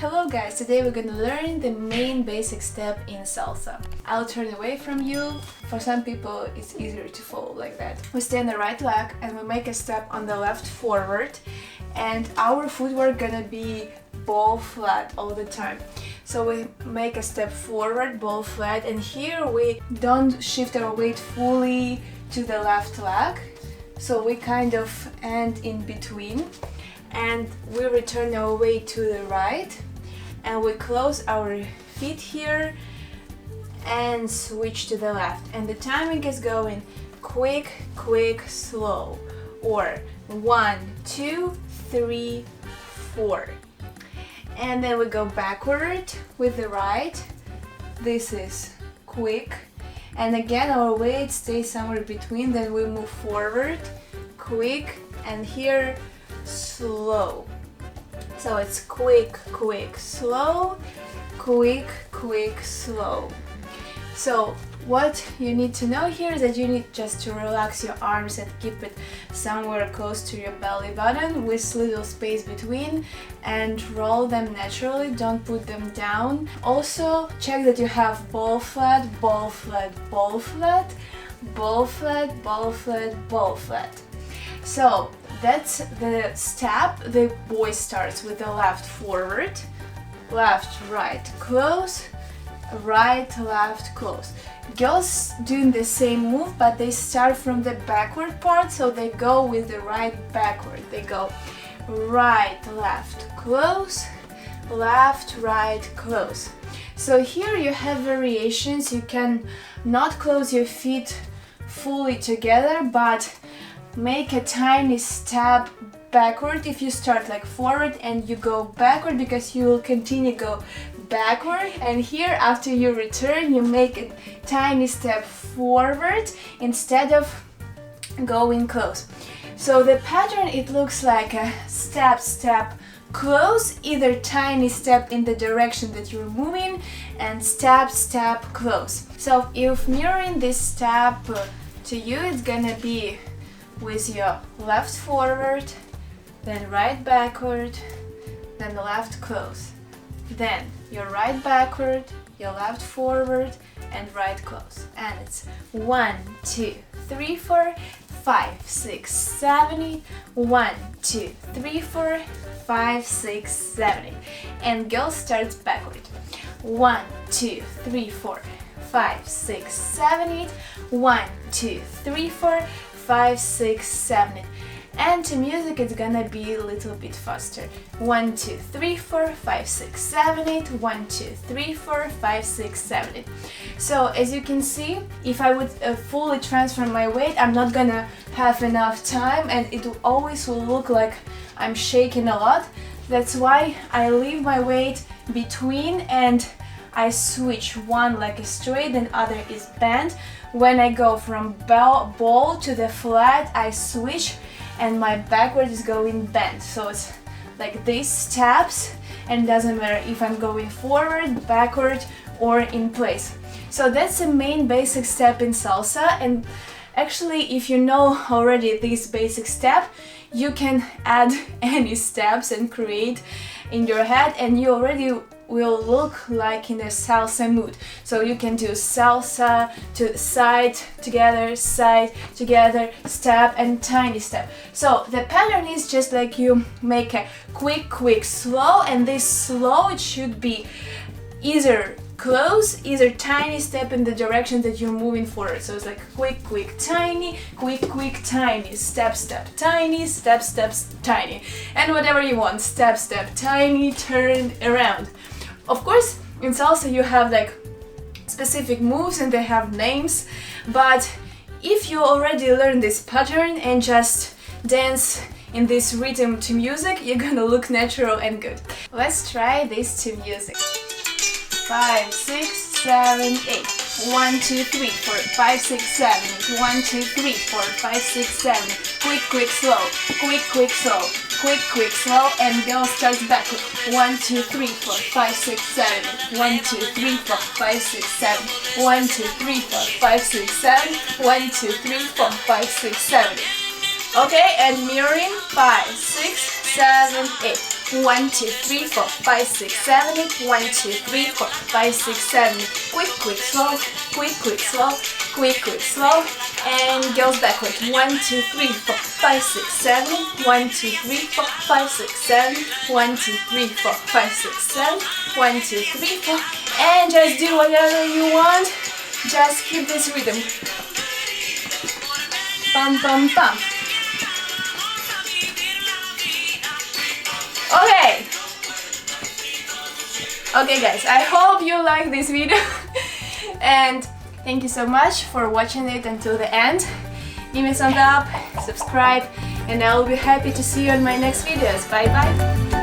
Hello guys, today we're gonna learn the main basic step in salsa. I'll turn away from you. For some people it's easier to follow like that. We stay on the right leg and we make a step on the left forward, and our footwork gonna be ball flat all the time. So we make a step forward, ball flat, and here we don't shift our weight fully to the left leg. So we kind of end in between. And we return our weight to the right and we close our feet here and switch to the left, and the timing is going quick, quick, slow, or 1, 2, 3, 4, and then we go backward with the right. This is quick, and again our weight stays somewhere between, then we move forward, quick, and here slow. So it's quick, quick, slow, quick, quick, slow. So what you need to know here is that you need just to relax your arms and keep it somewhere close to your belly button with little space between, and roll them naturally, don't put them down. Also check that you have ball flat, ball flat, ball flat, ball flat, ball flat, ball flat. So that's the step. The boy starts with the left forward, left, right, close, right, left, close. Girls doing the same move, but they start from the backward part, so they go with the right backward. They go right, left, close, left, right, close. So here you have variations. You can not close your feet fully together, but make a tiny step backward if you start like forward and you go backward, because you will continue go backward, and here after you return you make a tiny step forward instead of going close. So the pattern, it looks like a step, step, close, either tiny step in the direction that you're moving, and step, step, close. So if mirroring this step to you, it's gonna be with your left forward, then right backward, then left close, then your right backward, your left forward, and right close. And it's 1, 2, 3, 4, 5, 6, 7, 8. 1, 2, 3, 4, 5, 6, 7, 8. And girl starts backward. 1, 2, 3, 4, 5, 6, 7, 8. 1, 2, 3, 4, 5, 6, 7, 8. And to music it's gonna be a little bit faster. 1, 2, 3, 4, 5, 6, 7, 8. 1, 2, 3, 4, 5, 6, 7, 8. So as you can see, if I would fully transfer my weight, I'm not gonna have enough time, and it always will look like I'm shaking a lot. That's why I leave my weight between and I switch. One leg is straight and other is bent. When I go from ball to the flat, I switch and my backward is going bent. So it's like these steps, and it doesn't matter if I'm going forward, backward, or in place. So that's the main basic step in salsa, and actually if you know already this basic step, you can add any steps and create in your head, and you already will look like in a salsa mood. So you can do salsa to side, together, step, and tiny step. So the pattern is just like you make a quick, quick, slow, and this slow, it should be either close, either tiny step in the direction that you're moving forward. So it's like quick, quick, tiny, quick, quick, tiny, step, step, tiny, step, step, tiny, and whatever you want, step, step, tiny, turn around. Of course, in salsa you have like specific moves and they have names, but if you already learned this pattern and just dance in this rhythm to music, you're gonna look natural and good. Let's try this to music. 5, 6, 7, 8. 1, 2, 3, 4, 5, 6, 7, 8. 1, 2, 3, 4, 5, 6, 7, 8. Quick, quick, slow. Quick, quick, slow. Quick, quick, slow, and girl starts backward. 1, 2, 3, 4, 5, 6, 7, 8. 1, 2, 3, 4, 5, 6, 7. 1, 2, 3, 4, 5, 6, 7. 1, 2, 3, 4, 5, 6, 7. Okay, and mirroring 5, 6, 7, 8. 1, 2, 3, 4, 5, 6, 7, 8. 1, 2, 3, 4, 5, 6, 7. Quick, quick, slow. Quick, quick, slow. Quick, quick, slow. And girls backward. 1, 2, 3, 4, 5, 6, 7. 1, 2, 3, 4, 5, 6, 7. 1, 2, 3, 4, 5, 6, 7. 1, 2, 3, 4. And just do whatever you want. Just keep this rhythm. Pam, pam, pam. Okay guys, I hope you like this video and thank you so much for watching it until the end. Give me a thumbs up, subscribe, and I will be happy to see you in my next videos. Bye bye!